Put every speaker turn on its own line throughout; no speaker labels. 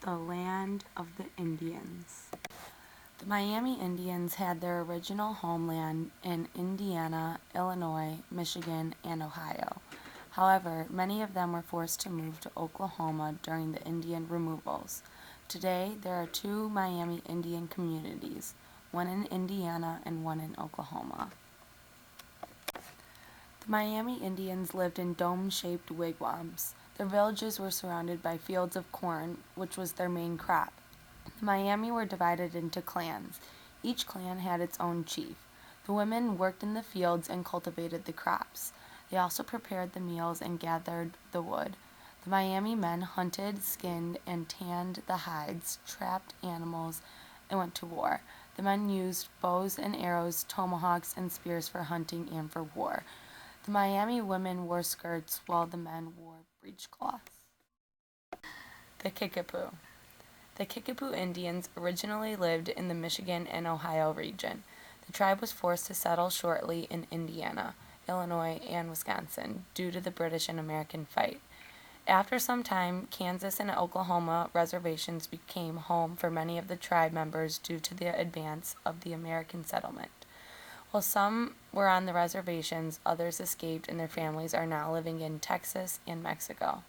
the land of the Indians. The Miami Indians had their original homeland in Indiana, Illinois, Michigan, and Ohio. However, many of them were forced to move to Oklahoma during the Indian removals. Today, there are two Miami Indian communities, one in Indiana and one in Oklahoma. The Miami Indians lived in dome-shaped wigwams. Their villages were surrounded by fields of corn, which was their main crop. The Miami were divided into clans. Each clan had its own chief. The women worked in the fields and cultivated the crops. They also prepared the meals and gathered the wood. The Miami men hunted, skinned, and tanned the hides, trapped animals, and went to war. The men used bows and arrows, tomahawks, and spears for hunting and for war. The Miami women wore skirts while the men wore breechcloths. The Kickapoo. The Kickapoo Indians originally lived in the Michigan and Ohio region. The tribe was forced to settle shortly in Indiana, Illinois, and Wisconsin due to the British and American fight. After some time, Kansas and Oklahoma reservations became home for many of the tribe members due to the advance of the American settlement. While some were on the reservations, others escaped and their families are now living in Texas and Mexico.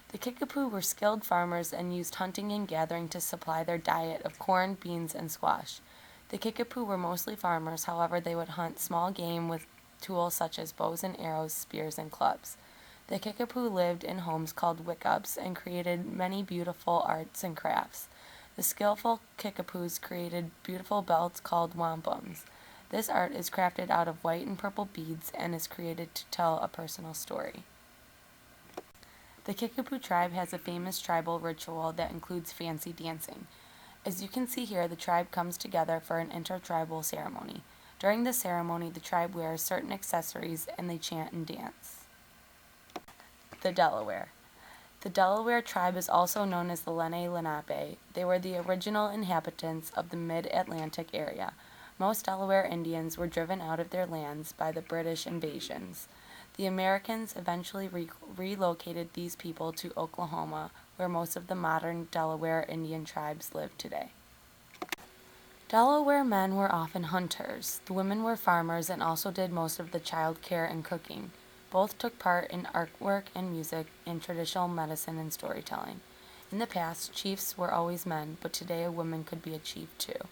The Kickapoo were skilled farmers and used hunting and gathering to supply their diet of corn, beans, and squash. The Kickapoo were mostly farmers, however they would hunt small game with tools such as bows and arrows, spears, and clubs. The Kickapoo lived in homes called wickups and created many beautiful arts and crafts. The skillful Kickapoos created beautiful belts called wampums. This art is crafted out of white and purple beads and is created to tell a personal story. The Kickapoo tribe has a famous tribal ritual that includes fancy dancing. As you can see here, the tribe comes together for an intertribal ceremony. During the ceremony, the tribe wears certain accessories and they chant and dance. The Delaware. The Delaware tribe is also known as the Lenape. They were the original inhabitants of the mid-Atlantic area. Most Delaware Indians were driven out of their lands by the British invasions. The Americans eventually relocated these people to Oklahoma, where most of the modern Delaware Indian tribes live today. Delaware men were often hunters. The women were farmers and also did most of the child care and cooking. Both took part in artwork and music, and traditional medicine and storytelling. In the past, chiefs were always men, but today a woman could be a chief too.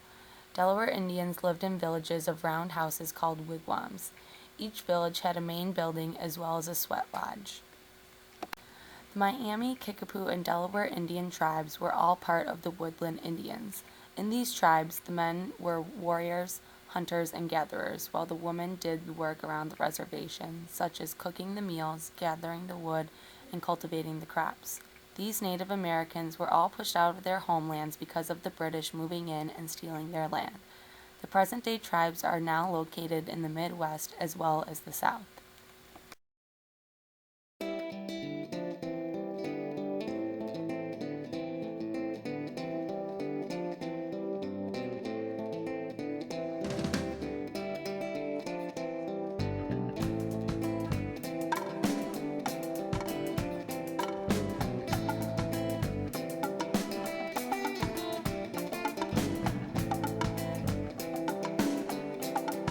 Delaware Indians lived in villages of round houses called wigwams. Each village had a main building as well as a sweat lodge. The Miami, Kickapoo, and Delaware Indian tribes were all part of the Woodland Indians. In these tribes, the men were warriors, hunters, and gatherers, while the women did the work around the reservation, such as cooking the meals, gathering the wood, and cultivating the crops. These Native Americans were all pushed out of their homelands because of the British moving in and stealing their land. The present-day tribes are now located in the Midwest as well as the South.